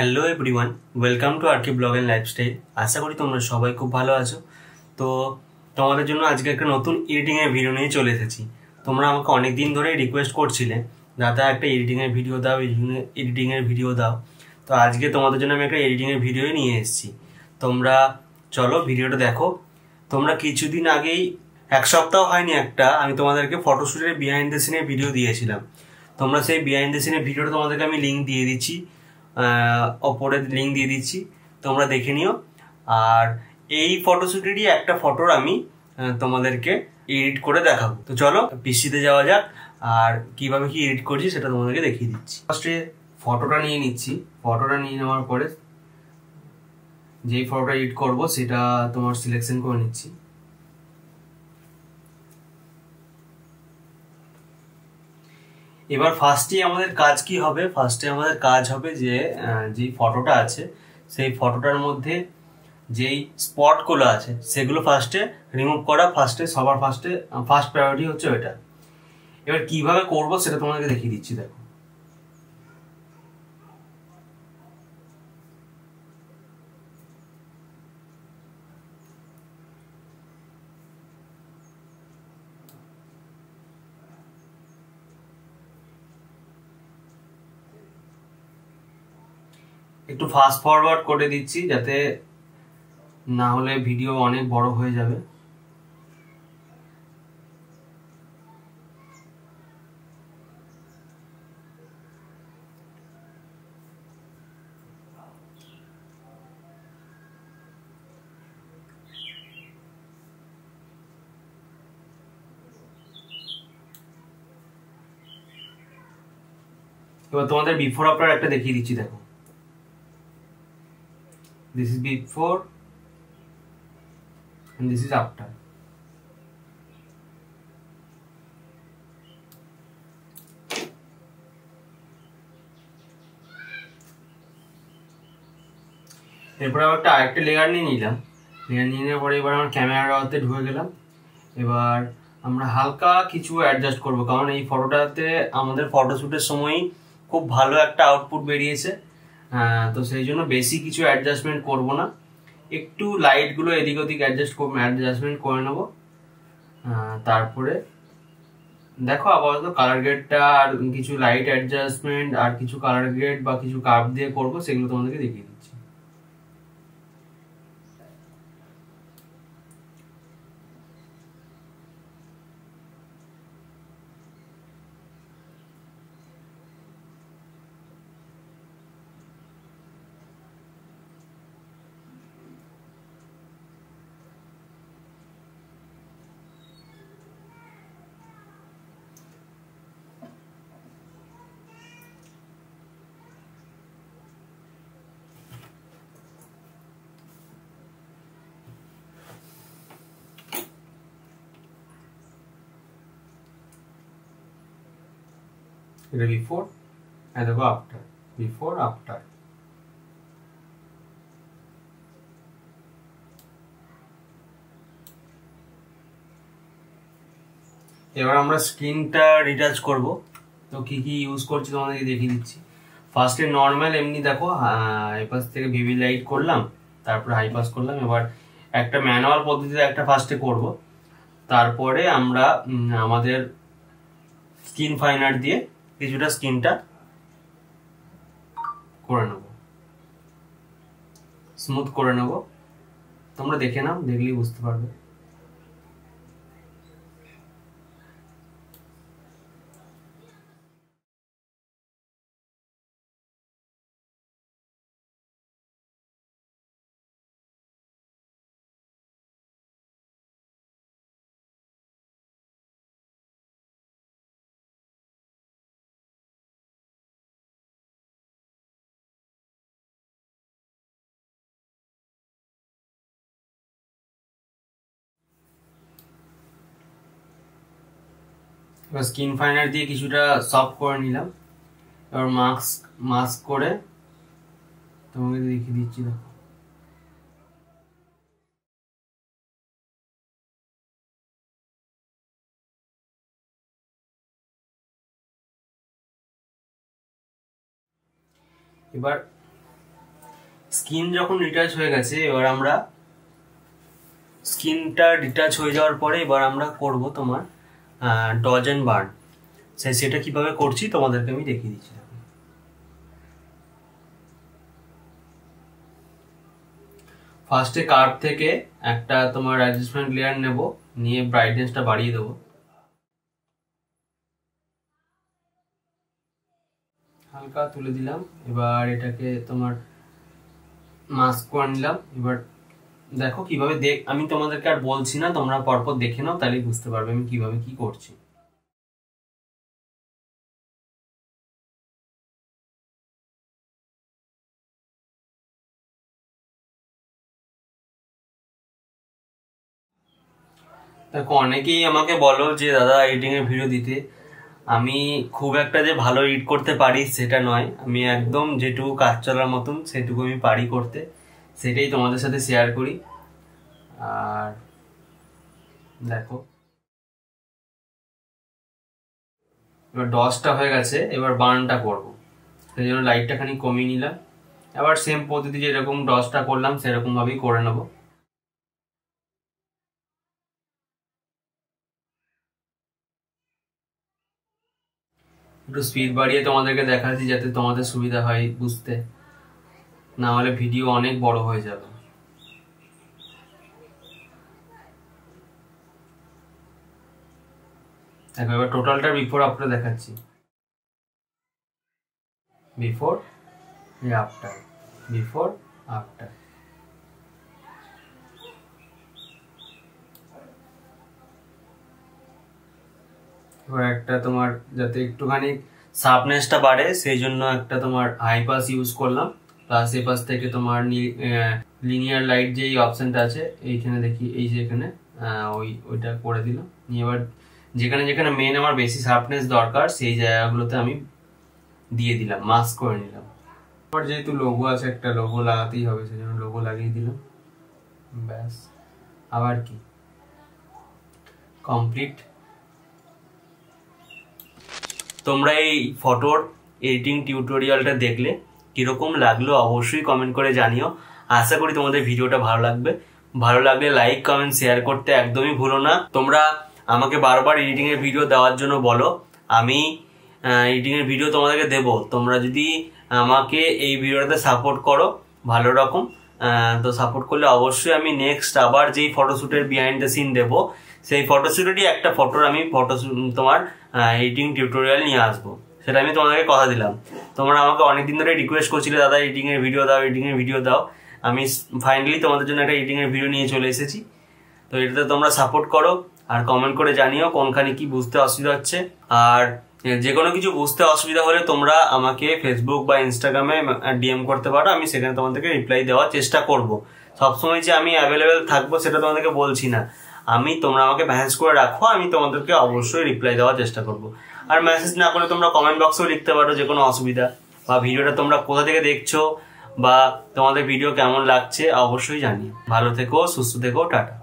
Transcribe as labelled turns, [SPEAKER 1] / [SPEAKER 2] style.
[SPEAKER 1] Hello everyone, welcome to RK blog and lifestyle. আশা করি তোমরা সবাই খুব ভালো আছো। তো তোমাদের জন্য আজকে একটা নতুন এডিটিংয়ের ভিডিও নিয়ে চলে এসেছি। তোমরা আমাকে অনেক দিন ধরেই রিকোয়েস্ট করছিলে, দাদা একটা এডিটিংয়ের ভিডিও দাও, এডিটিংয়ের ভিডিও দাও। তো আজকে তোমাদের জন্য আমি একটা এডিটিংয়ের ভিডিও নিয়ে এসেছি। তোমরা চলো ভিডিওটা দেখো। তোমরা কিছুদিন আগেই, এক সপ্তাহ হয়নি, আমি তোমাদেরকে ফটোশ্যুটের বিহাইন্ড দ্য সিনের ভিডিও দিয়েছিলাম। তোমরা সেই বিহাইন্ড দ্য সিনের ভিডিওটা তোমাদেরকে আমি লিঙ্ক দিয়ে দিচ্ছি, ওপরে লিঙ্ক দিয়ে দিচ্ছি, তোমরা দেখে নিও। আর এই ফটোশ্যুটেরই একটা ফটোর আমি তোমাদেরকে এডিট করে দেখাবো। তো চলো পিসিতে যাওয়া যাক, আর কিভাবে কি এডিট করছি সেটা তোমাদেরকে দেখিয়ে দিচ্ছি। ফার্স্টে ফটোটা নিয়ে নিচ্ছি। ফটোটা নিয়ে নেওয়ার পরে যেই ফটোটা এডিট করব সেটা তোমার সিলেকশন করে নিচ্ছি। এবার ফার্স্টে আমাদের কাজ কি হবে? ফার্স্টে আমাদের কাজ হবে যে যেই ফটোটা আছে সেই ফটোটার মধ্যে যেই স্পটগুলো আছে সেগুলো ফার্স্টে রিমুভ করা। সবার ফার্স্ট প্রায়োরিটি হচ্ছে ওইটা। এবার কিভাবে করব সেটা তোমাদেরকে দেখিয়ে দিচ্ছি। দেখো, একটু ফাস্ট ফরওয়ার্ড করে দিচ্ছি যাতে না হলে ভিডিও অনেক বড় হয়ে যাবে। এবার তোমাদের বিফোর আফটার একটা দেখিয়ে দিচ্ছি। দেখো, this is before and this is after. এরপর আবার আরেকটা লেয়ার নিয়ে নিলাম। লেয়ার নিয়ে নেওয়ার পরে এবার আমার ক্যামেরাতে ঢুকে গেলাম। এবার আমরা হালকা কিছু অ্যাডজাস্ট করব, কারণ এই ফটোটাতে আমাদের ফটোশ্যুটের সময় খুব ভালো একটা আউটপুট বেরিয়েছে। তো সেই জন্য বেশি কিছু অ্যাডজাস্টমেন্ট করব না, একটু লাইটগুলো এদিক ওদিক অ্যাডজাস্টমেন্ট করে নেবো। তারপরে দেখো আপাতত কালার গ্রেডটা আর কিছু লাইট অ্যাডজাস্টমেন্ট আর কিছু কালার গ্রেড বা কিছু কার্ভ দিয়ে করবো, সেগুলো তোমাদেরকে দেখিয়ে দিচ্ছি। এটা বিফোর, দেখো আফটার, বিফোর আফটার। এবার আমরা স্ক্রিনটা রিটাচ করব। তো কি কি ইউজ করছি তোমাদেরকে দেখিয়ে দিচ্ছি। ফার্স্টে নর্মাল এমনি দেখো, হাই পাস থেকে ভিভি লাইট করলাম, তারপরে হাই পাস করলাম। এবার একটা ম্যানুয়াল পদ্ধতিতে একটা ফার্স্টে করব, তারপরে আমরা আমাদের স্কিন ফাইনার দিয়ে কিছুটা স্কিনটা করে নেব, স্মুথ করে নেব। তোমরা দেখে নাও, দেখলেই বুঝতে পারবে। এবার স্কিন ফাইনার দিয়ে কিছুটা সফট করে নিলাম। এবার মাস্ক করে তোমাকে দেখিয়ে দিচ্ছি। দেখো, এবার স্কিন যখন ডিটাচ হয়ে গেছে, এবার আমরা স্কিনটা ডিটাচ হয়ে যাওয়ার পরে এবার আমরা করব তোমার ডজ অ্যান্ড বার্ন। সেটা কিভাবে করছি তোমাদেরকে আমি দেখিয়ে দিচ্ছি। ফার্স্টে কার্ভ থেকে একটা তোমার অ্যাডজাস্টমেন্ট লেয়ার নেব, নিয়ে ব্রাইটনেসটা বাড়িয়ে দেবো, হালকা তুলে দিলাম। এবার এটাকে তোমার মাস্ক করে নিলাম। এবার দেখো কিভাবে আমি তোমাদেরকে আর বলছি না, তোমরা পরপর দেখে নাও, তাহলেই বুঝতে পারবে আমি কিভাবে কি করছি। দেখো অনেকেই আমাকে বলো যে দাদা এডিটিং এর ভিডিও দিতে। আমি খুব একটা যে ভালো এডিট করতে পারি সেটা নয়, আমি একদম যেটুকু কাজ চলার মতন সেটুকু আমি পারি করতে, সেটাই তোমাদের সাথে শেয়ার করি। আর দেখো এবার ডসটা হয়ে গেছে, এবার বার্নটা করবো, সেই জন্য লাইটটা খানি কমিয়ে নিলাম। এবার সেম পদ্ধতি যেরকম ডসটা করলাম সেরকম ভাবেই করে নেবো। একটু স্পিড বাড়িয়ে তোমাদেরকে দেখাচ্ছি যাতে তোমাদের সুবিধা হয় বুঝতে, না হলে ভিডিও অনেক বড় হয়ে যাবে। দেখো এবার টোটালটা বিফোর আফটার দেখাচ্ছি, বিফোর আফটার, বিফোর আফটার। এবার একটা তোমার যাতে একটুখানি শার্পনেসটা বাড়ে সেই জন্য একটা তোমার হাই পাস ইউজ করলাম, প্লাস এ পাশ থেকে তোমার লিনিয়ার লাইট যেই অপশনটা আছে এইখানে দেখি, এই যে এখানে ওইটা করে দিলাম। নিয়ে এবার যেখানে যেখানে মেন আমার বেশি শার্পনেস দরকার সেই জায়গাগুলোতে আমি দিয়ে দিলাম, মাস্ক করে নিলাম। আমার যেহেতু লোগো আছে, একটা লোগো লাগাতেই হবে, সেই জন্য লোগো লাগিয়ে দিলাম, ব্যাস। আবার কি কমপ্লিট। তোমরা এই ফটোর এডিটিং টিউটোরিয়ালটা দেখলে কিরকম লাগলো অবশ্যই কমেন্ট করে জানিও। আশা করি তোমাদের ভিডিওটা ভালো লাগবে। ভালো লাগলে লাইক কমেন্ট শেয়ার করতে একদমই ভুলো না। তোমরা আমাকে বারবার এডিটিং এর ভিডিও দেওয়ার জন্য বলো, আমি এডিটিং এর ভিডিও তোমাদেরকে দেবো। তোমরা যদি আমাকে এই ভিডিওটাতে সাপোর্ট করো ভালো রকম, তো সাপোর্ট করলে অবশ্যই আমি নেক্সট আবার যেই ফটোশ্যুটের বিহাইন্ড দ্য সিন দেবো সেই ফটোশ্যুটেরই একটা ফটোর আমি তোমার এডিটিং টিউটোরিয়াল নিয়ে আসবো, সেটা আমি তোমাদেরকে কথা দিলাম। তোমরা আমাকে অনেকদিন ধরে রিকোয়েস্ট করছিলে দাদা এডিটিং এর ভিডিও দাও, এডিটিং এর ভিডিও দাও। আমি ফাইনালি তোমাদের জন্য একটা এডিটিং এর ভিডিও নিয়ে চলে এসেছি। তো এটাতে তোমরা সাপোর্ট করো আর কমেন্ট করে জানিও কোনখানে কি বুঝতে অসুবিধা হচ্ছে। আর যে কোনো কিছু বুঝতে অসুবিধা হলে তোমরা আমাকে ফেসবুক বা ইনস্টাগ্রামে ডিএম করতে পারো, আমি সেখানে তোমাদেরকে রিপ্লাই দেওয়ার চেষ্টা করব। সবসময় যে আমি অ্যাভেলেবেল থাকবো সেটা তোমাদেরকে বলছি না, তোমরা আমাকে মেসেজ করে রাখো, আমি তোমাদেরকে অবশ্যই রিপ্লাই দেওয়ার চেষ্টা করব। আর মেসেজ না করে তোমরা কমেন্ট বক্সেও লিখতে পারো যে কোনো অসুবিধা, বা ভিডিওটা তোমরা কোথা থেকে দেখছো বা তোমাদের ভিডিও কেমন লাগছে অবশ্যই জানিও। ভালো থেকো, সুস্থ থেকো, টাটা।